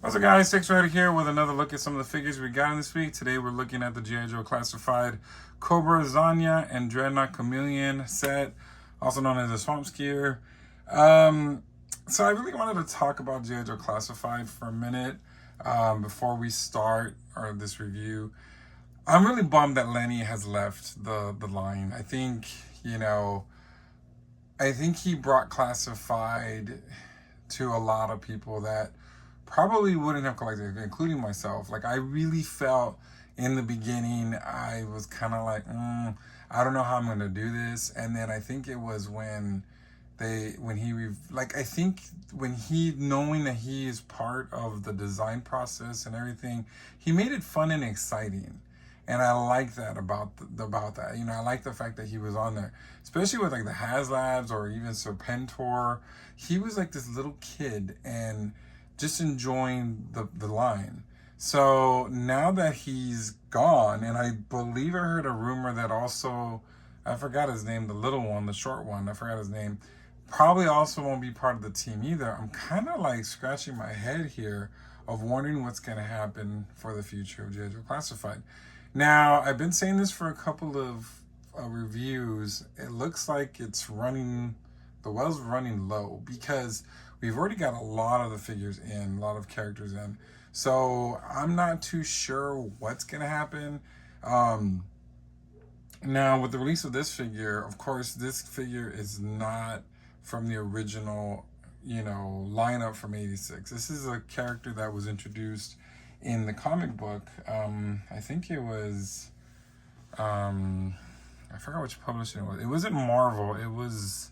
What's up, guys? Six right here with another look at some of the figures we got in this week. Today we're looking at the GI Joe Classified Cobra ZANYA and Dreadnought Chameleon set, also known as a Swamp Skier. So I really wanted to talk about GI Joe Classified for a minute before we start this review. I'm really bummed that Lenny has left the line. I think he brought Classified to a lot of people that probably wouldn't have collected, including myself. Like, I really felt in the beginning, I was kind of like, I don't know how I'm going to do this. And then I think it was when he, knowing that he is part of the design process and everything, he made it fun and exciting. And I like that about that. I like the fact that he was on there, especially with like the HasLabs or even Serpentor. He was like this little kid and just enjoying the line. So now that he's gone, and I believe I heard a rumor that also, I forgot his name, the little one, the short one, I forgot his name, probably also won't be part of the team either. I'm kind of like scratching my head here of wondering what's going to happen for the future of GI Joe Classified. Now, I've been saying this for a couple of reviews. It looks like it's running, the well's running low, because we've already got a lot of the figures in, a lot of characters in. So I'm not too sure what's going to happen. Now, with the release of this figure, of course, this figure is not from the original, lineup from '86. This is a character that was introduced in the comic book. I think it was, I forgot which publishing it was. It wasn't Marvel. It was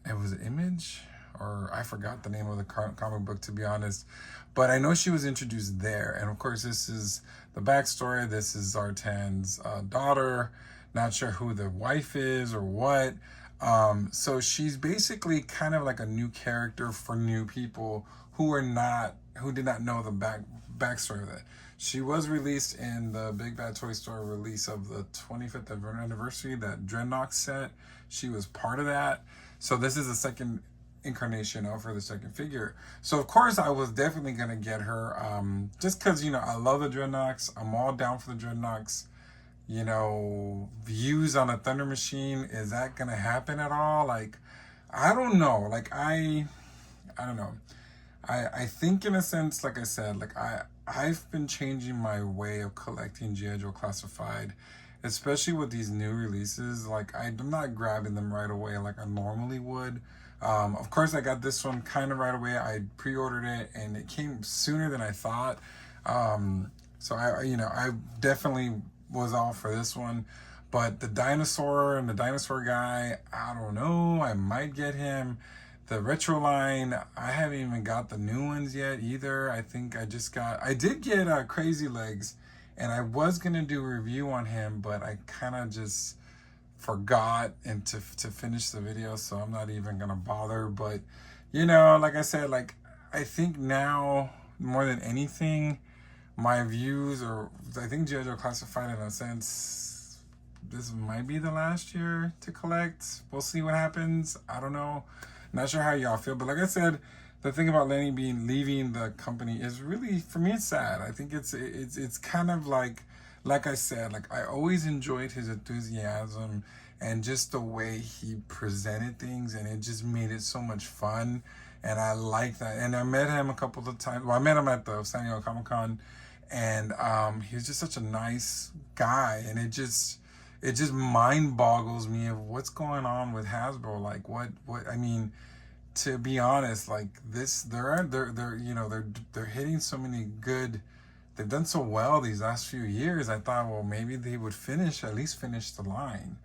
Image, or I forgot the name of the comic book, to be honest. But I know she was introduced there. And of course, this is the backstory. This is Zartan's daughter. Not sure who the wife is or what. So she's basically kind of like a new character for new people who did not know the backstory of it. She was released in the Big Bad Toy Store release of the 25th anniversary, that Dreadnought set. She was part of that. So this is the second incarnation of her, the second figure. So of course I was definitely gonna get her, just because I love the Dreadnoughts. I'm all down for the Dreadnoughts. Views on a Thunder Machine, is that gonna happen at all? Like, I don't know. Like, I don't know. I think, in a sense, like I said, like I've been changing my way of collecting GI Joe Classified, especially with these new releases. Like, I'm not grabbing them right away like I normally would. Of course, I got this one kind of right away. I pre-ordered it and it came sooner than I thought. So I definitely was all for this one. But the dinosaur and the dinosaur guy, I don't know. I might get him. The retro line, I haven't even got the new ones yet either. I think I did get Crazy Legs, and I was going to do a review on him, but I kind of just forgot and to finish the video, so I'm not even going to bother. But, like I said, like, I think now, more than anything, my views are, I think GI Joe Classified, in a sense, this might be the last year to collect. We'll see what happens. I don't know. Not sure how y'all feel, but like I said, the thing about Lenny leaving the company is really, for me, it's sad. I think it's kind of like I said, like, I always enjoyed his enthusiasm and just the way he presented things, and it just made it so much fun. And I like that. And I met him a couple of times. Well, I met him at the San Diego Comic-Con, and he was just such a nice guy. And it just mind boggles me of what's going on with Hasbro. Like, what I mean, to be honest, like, this, they're hitting so many good, they've done so well these last few years. I thought, well, maybe they would at least finish the line.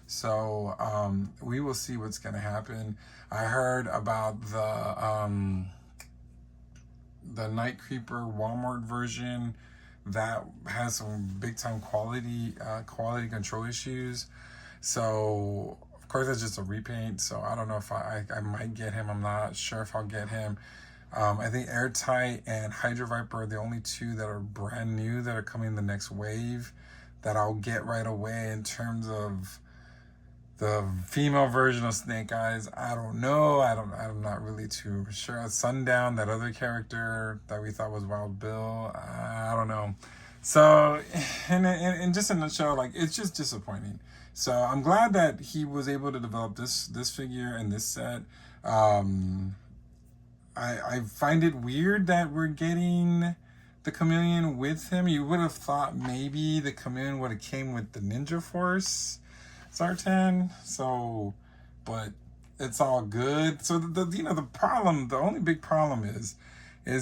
So we will see what's going to happen. I heard about the Night Creeper Walmart version that has some big time quality control issues. So of course that's just a repaint. So I don't know if I might get him. I'm not sure if I'll get him. I think Airtight and Hydra Viper are the only two that are brand new that are coming the next wave. that I'll get right away in terms of the female version of Snake Eyes. I don't know. I'm not really too sure. Sundown, that other character that we thought was Wild Bill, I don't know. So, and just in a nutshell, like, it's just disappointing. So I'm glad that he was able to develop this figure and this set. I find it weird that we're getting the Chameleon with him. You would have thought maybe the Chameleon would have came with the Ninja Force Zartan. So, but it's all good. So the only big problem is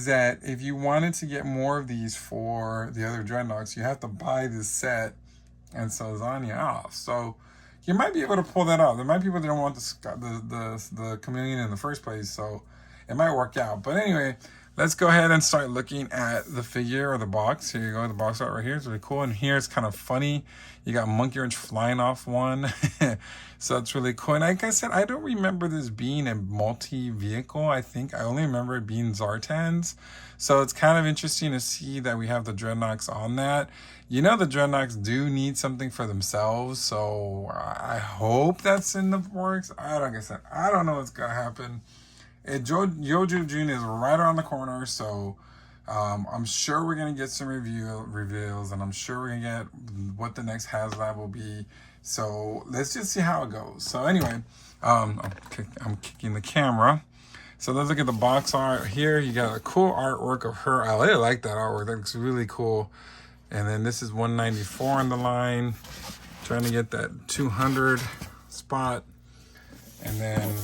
that if you wanted to get more of these for the other Dreadnoks, you have to buy this set and sell ZANYA off. So you might be able to pull that off. There might be people that don't want the Chameleon in the first place, so it might work out. But anyway, let's go ahead and start looking at the figure or the box. Here you go, the box art right here. It's really cool. And here it's kind of funny. You got Monkey Wrench flying off one. So that's really cool. And like I said, I don't remember this being a multi-vehicle. I think I only remember it being Zartan's. So it's kind of interesting to see that we have the Dreadnoks on that. You know, the Dreadnoks do need something for themselves. So I hope that's in the works. Like I said, I don't know what's going to happen. Yoju June is right around the corner, so I'm sure we're going to get some reveals, and I'm sure we're going to get what the next HasLab will be. So let's just see how it goes. So anyway, I'm kicking the camera. So let's look at the box art here. You got a cool artwork of her. I really like that artwork. That looks really cool. And then this is 194 on the line. Trying to get that 200 spot. And then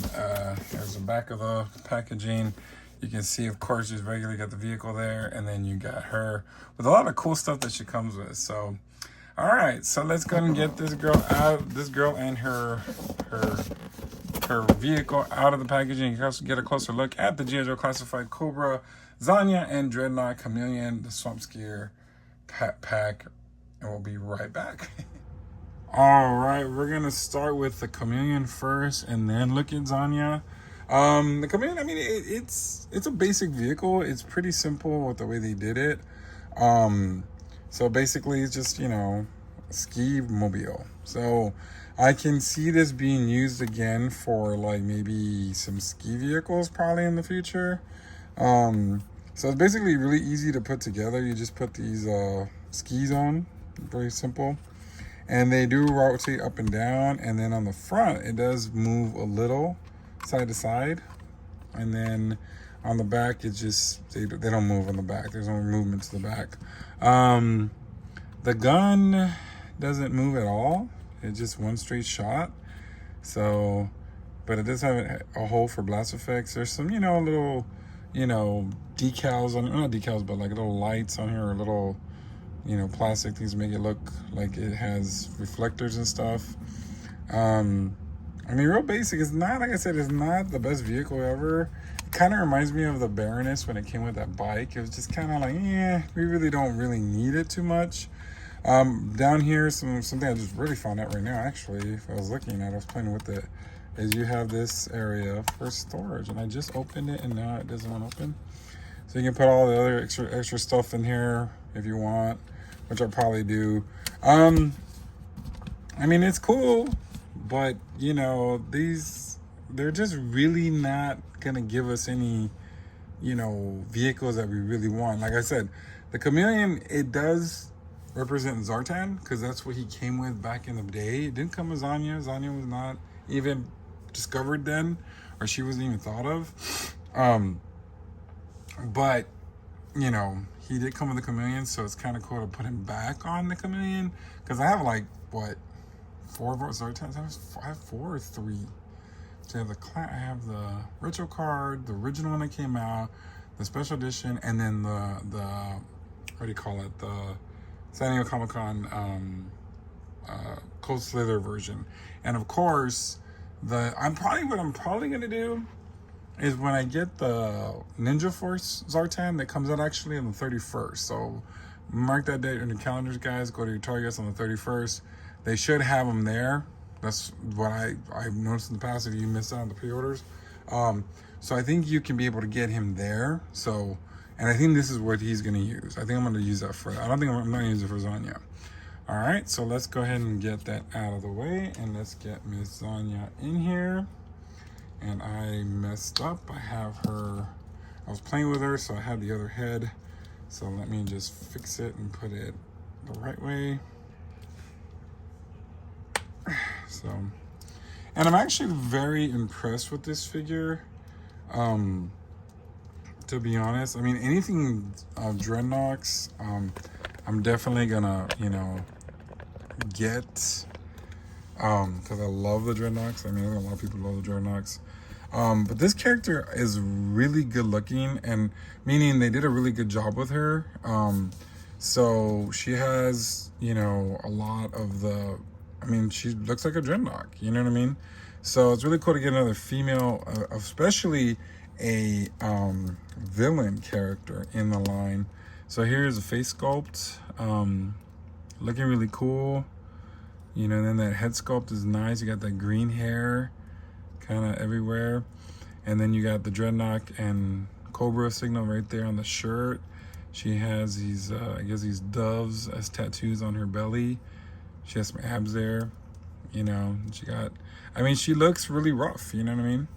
there's the back of the packaging. You can see, of course, she's regularly got the vehicle there. And then you got her with a lot of cool stuff that she comes with. So, all right. So let's go and get this girl out. This girl and her vehicle out of the packaging. You can also get a closer look at the GIJOE Classified Cobra, ZANYA, and Dreadnought Chameleon, the Swamp Skier pack. And we'll be right back. All right, we're gonna start with the Chameleon first, and then look at ZANYA. The Chameleon, I mean, it's a basic vehicle. It's pretty simple with the way they did it. So basically, it's just, you know, a ski mobile. So I can see this being used again for like maybe some ski vehicles probably in the future. So it's basically really easy to put together. You just put these skis on, very simple. And they do rotate up and down. And then on the front, it does move a little side to side. And then on the back, it's just, they don't move on the back. There's no movement to the back. The gun doesn't move at all. It's just one straight shot. So, but it does have a hole for blast effects. There's some, little, decals on, not decals, but like little lights on here, or little, plastic things to make it look like it has reflectors and stuff. I mean, real basic. It's not, like I said, it's not the best vehicle ever. It kind of reminds me of the Baroness when it came with that bike. It was just kind of like, we really don't need it too much. Down here, something I just really found out right now, actually, if I was looking at it, I was playing with it, is you have this area for storage. And I just opened it, and now it doesn't want to open. So you can put all the other extra stuff in here if you want, which I'll probably do. I mean, it's cool, but, they're just really not going to give us any, vehicles that we really want. Like I said, the Chameleon, it does represent Zartan, because that's what he came with back in the day. It didn't come with ZANYA. ZANYA was not even discovered then, or she wasn't even thought of. But, he did come with the Chameleon, so it's kind of cool to put him back on the Chameleon, because I have like, what, 4 Zartans? I have 4 or 3. So I have the retro card, the original one that came out, the special edition, and then the what do you call it, the San Diego Comic-Con Cold Slither version. And of course, what I'm probably gonna do is when I get the Ninja Force Zartan that comes out actually on the 31st. So mark that date in your calendars, guys. Go to your Targets on the 31st. They should have them there. That's what I've noticed in the past if you missed out on the pre-orders. So I think you can be able to get him there. So, and I think this is what he's going to use. I think I'm going to use that for that. I'm not going to use it for ZANYA. All right, so let's go ahead and get that out of the way, and let's get Miss ZANYA in here. And I messed up. I was playing with her, so I had the other head. So let me just fix it and put it the right way. So, and I'm actually very impressed with this figure. To be honest, I mean, anything Dreadnoks, I'm definitely gonna, get, because I love the Dreadnoks. I mean, a lot of people love the Dreadnoks. But this character is really good looking, and meaning they did a really good job with her. So she has, a lot of the, I mean, she looks like a Dreadnought, you know what I mean? So it's really cool to get another female, especially a villain character in the line. So here's a face sculpt, looking really cool. And then that head sculpt is nice. You got that green hair kind of everywhere. And then you got the Dreadnought and Cobra signal right there on the shirt. She has these, I guess these doves as tattoos on her belly. She has some abs there, she got, I mean, she looks really rough, you know what I mean?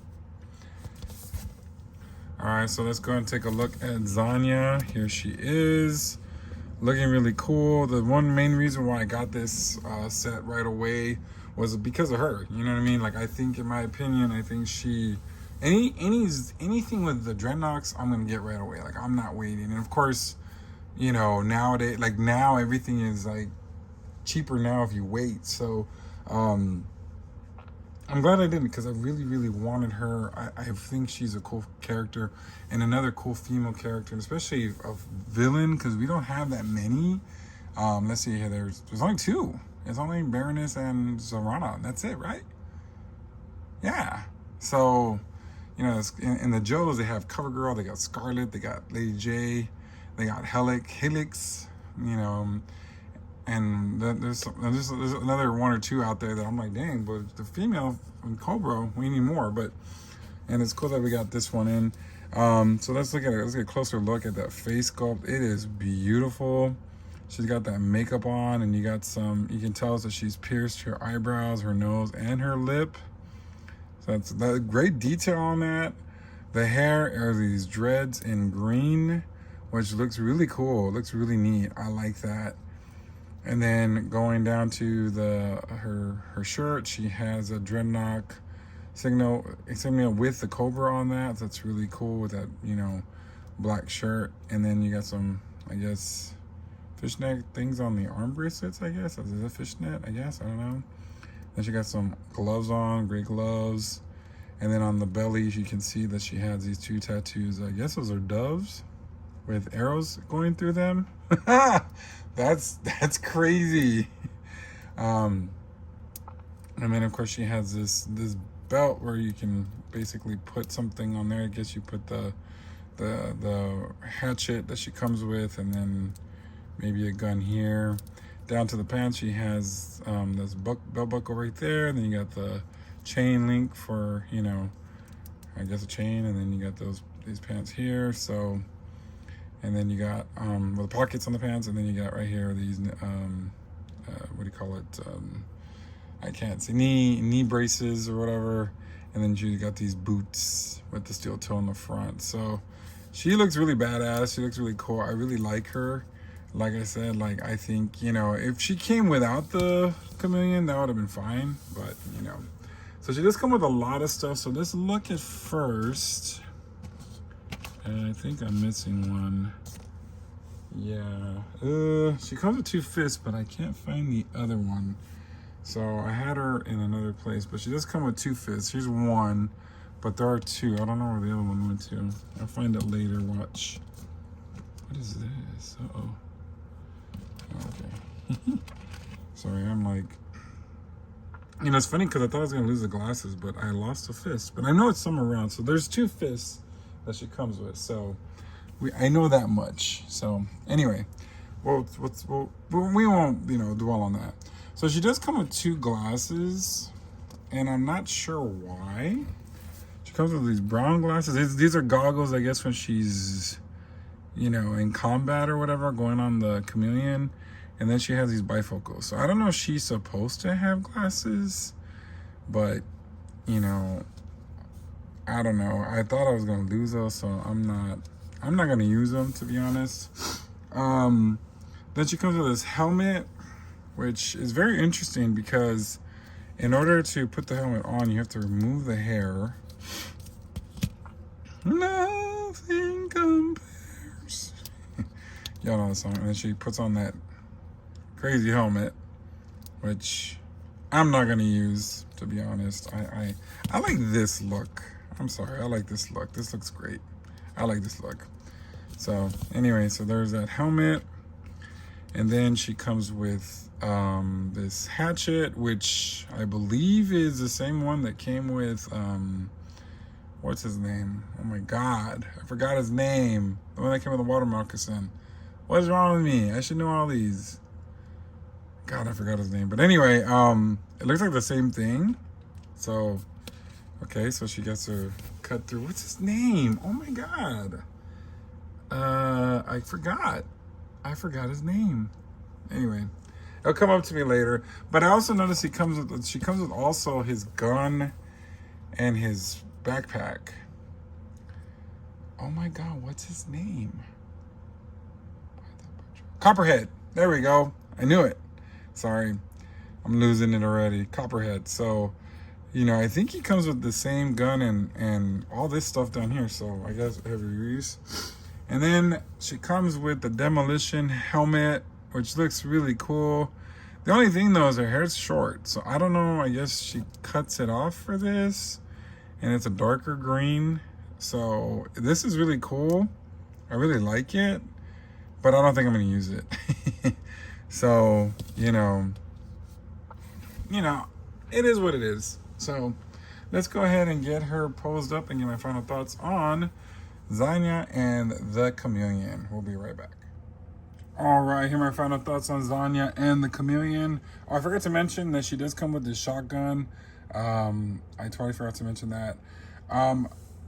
All right, so let's go and take a look at ZANYA. Here she is, looking really cool. The one main reason why I got this set right away was because of her, you know what I mean? Like, I think, in my opinion, I think she, anything with the Dreadnoks, I'm gonna get right away. Like, I'm not waiting. And of course, nowadays, like now everything is like cheaper now if you wait. So I'm glad I didn't, because I really, really wanted her. I think she's a cool character and another cool female character, especially a villain, because we don't have that many. Let's see here. There's only two. It's only Baroness and Zorana. That's it, right? Yeah. So, in the JOs, they have CoverGirl, they got Scarlet, they got Lady J, they got Helix, and there's another one or two out there that I'm like, dang, but the female from Cobra, we need more. And it's cool that we got this one in. So let's get a closer look at that face sculpt. It is beautiful. She's got that makeup on, and you can tell that she's pierced her eyebrows, her nose, and her lip. So that's great detail on that. The hair are these dreads in green, which looks really cool. It looks really neat. I like that. And then going down to her shirt, she has a Dreadnought signal with the Cobra on that. That's really cool with that, black shirt. And then you got some, I guess, fishnet things on the arm bracelets, I guess. Is it a fishnet? I guess. I don't know. Then she got some gloves on, gray gloves. And then on the belly, you can see that she has these two tattoos. I guess those are doves with arrows going through them. That's crazy. And then of course she has this belt where you can basically put something on there. I guess you put the hatchet that she comes with, and then maybe a gun here. Down to the pants, she has this belt buckle right there, and then you got the chain link for, I guess a chain, and then you got these pants here. So, and then you got with pockets on the pants, and then you got right here these what do you call it? I can't see, knee braces or whatever. And then you got these boots with the steel toe in the front. So she looks really badass. She looks really cool. I really like her. Like I said, I think, if she came without the Chameleon, that would have been fine. But, so she does come with a lot of stuff. So let's look at first. And I think I'm missing one. Yeah. She comes with two fists, but I can't find the other one. So I had her in another place, but she does come with two fists. Here's one, but there are two. I don't know where the other one went to. I'll find it later. Watch. What is this? Uh-oh. Okay. Sorry, I'm like... it's funny because I thought I was going to lose the glasses, but I lost a fist. But I know it's somewhere around. So there's two fists that she comes with. So I know that much. So anyway, we won't, dwell on that. So she does come with two glasses, and I'm not sure why. She comes with these brown glasses. These are goggles, I guess, when she's, in combat or whatever, going on the Chameleon. And then she has these bifocals. So I don't know if she's supposed to have glasses, but, you know, I don't know. I thought I was going to lose those, so I'm not going to use them, to be honest. Then she comes with this helmet, which is very interesting because in order to put the helmet on, you have to remove the hair. Nothing compares. Y'all know the song. And then she puts on that crazy helmet, which I'm not gonna use, to be honest. I like this look. I'm sorry, I like this look. This looks great. I like this look. So anyway, so there's that helmet. And then she comes with this hatchet, which I believe is the same one that came with, what's his name? Oh my God, I forgot his name. The one that came with the water moccasin. What is wrong with me? I should know all these. God, I forgot his name. But anyway, it looks like the same thing. So, okay, so she gets her cut through. What's his name? Oh my God. I forgot his name. Anyway, it'll come up to me later. But I also noticed she comes with also his gun and his backpack. Oh my God, what's his name? Copperhead. There we go. I knew it. Sorry, I'm losing it already. Copperhead. So, you know, I think he comes with the same gun and all this stuff down here. So I guess heavy use. And then she comes with the demolition helmet, which looks really cool. The only thing though is her hair's short. So I don't know, I guess she cuts it off for this. And it's a darker green. So this is really cool. I really like it. But I don't think I'm gonna use it. So, you know, it is what it is. So let's go ahead and get her posed up and get my final thoughts on ZANYA and the Chameleon. We'll be right back. All right, here are my final thoughts on ZANYA and the Chameleon. Oh, I forgot to mention that she does come with this shotgun. I totally forgot to mention that.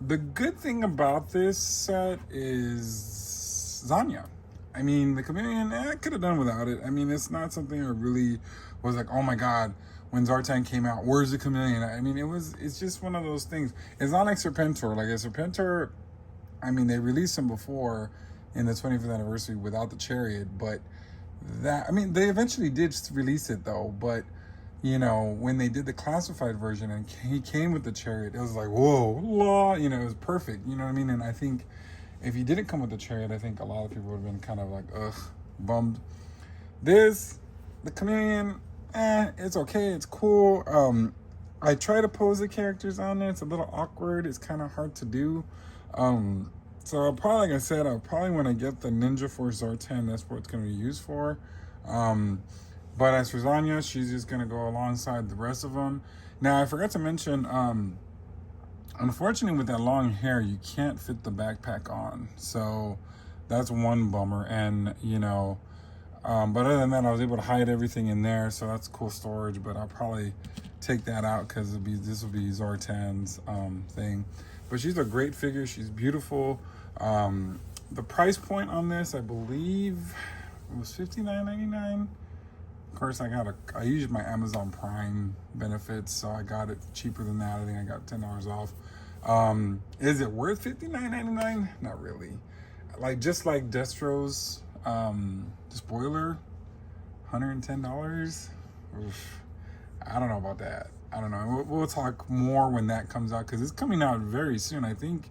The good thing about this set is ZANYA. I mean, the Chameleon, I could have done without it. I mean, it's not something I really was like, oh my God, when Zartan came out, where's the Chameleon? I mean, it's just one of those things. It's not like Serpentor. Like a Serpentor, I mean, they released him before in the 25th anniversary without the chariot, but I mean, they eventually did release it though, but you know, when they did the classified version and he came with the chariot, it was like, whoa, law, you know, it was perfect, you know what I mean? And I think if he didn't come with the chariot, I think a lot of people would have been kind of like, ugh, bummed. The Chameleon, it's okay, it's cool. I try to pose the characters on there. It's a little awkward. It's kind of hard to do. So I'll probably, like I said, when I get the Ninja Force Zartan, that's what it's going to be used for. But as for ZANYA, she's just going to go alongside the rest of them. Now, I forgot to mention, unfortunately, with that long hair, you can't fit the backpack on. So that's one bummer. And, you know, but other than that, I was able to hide everything in there. So that's cool storage. But I'll probably take that out because this will be Zartan's thing. But she's a great figure. She's beautiful. The price point on this, I believe, was $59.99. Of course, I used my Amazon Prime benefits, so I got it cheaper than that. I think I got $10 off. Is it worth $59.99? Not really. Just like Destro's spoiler, $110. Oof. I don't know about that. I don't know. We'll talk more when that comes out because it's coming out very soon. I think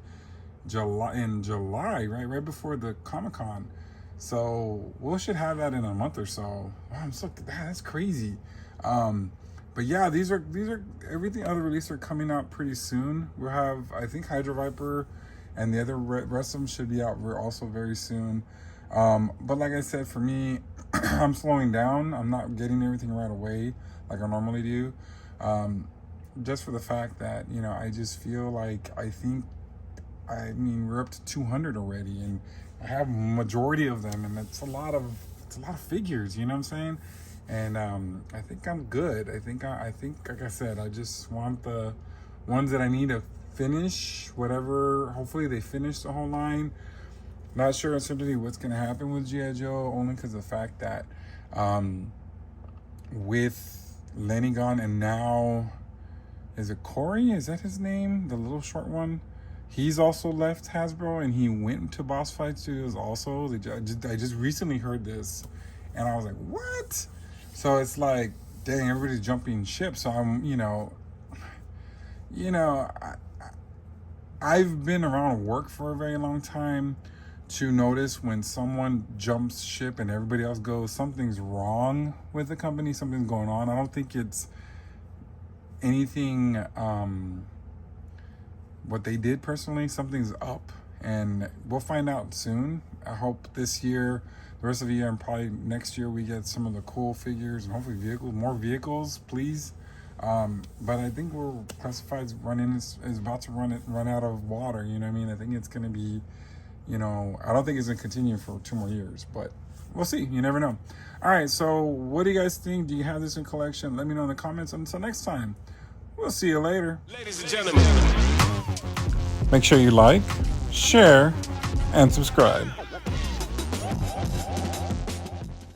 in July, right before the Comic-Con. So we should have that in a month or so. Wow, that's crazy. But yeah, these are everything other releases are coming out pretty soon. We'll have, I think, Hydra Viper and the other rest of them should be out also very soon. But like I said, for me, I'm slowing down. I'm not getting everything right away like I normally do. Just for the fact that, you know, I just feel like I mean, we're up to 200 already, and I have majority of them, and it's a lot of figures, you know what I'm saying? And I think I'm good. I think like I said, I just want the ones that I need to finish, whatever. Hopefully they finish the whole line. Not sure uncertainty what's gonna happen with G.I. Joe, only because of the fact that with Lenigon, and now is it Corey? Is that his name? The little short one. He's also left Hasbro, and he went to Boss Fight Studios also. I just recently heard this, and I was like, what? So it's like, dang, everybody's jumping ship. So I'm, I've been around work for a very long time to notice when someone jumps ship and everybody else goes, something's wrong with the company, something's going on. I don't think it's anything what they did personally. Something's up, and we'll find out soon. I hope this year, the rest of the year, and probably next year, we get some of the cool figures and hopefully more vehicles, please. But I think we're classifieds is about to run out of water. You know what I mean? I think it's gonna be, I don't think it's gonna continue for 2 more years, but we'll see. You never know. All right, so what do you guys think? Do you have this in collection? Let me know in the comments. Until next time, we'll see you later. Ladies and gentlemen, Make sure you like, share, and subscribe.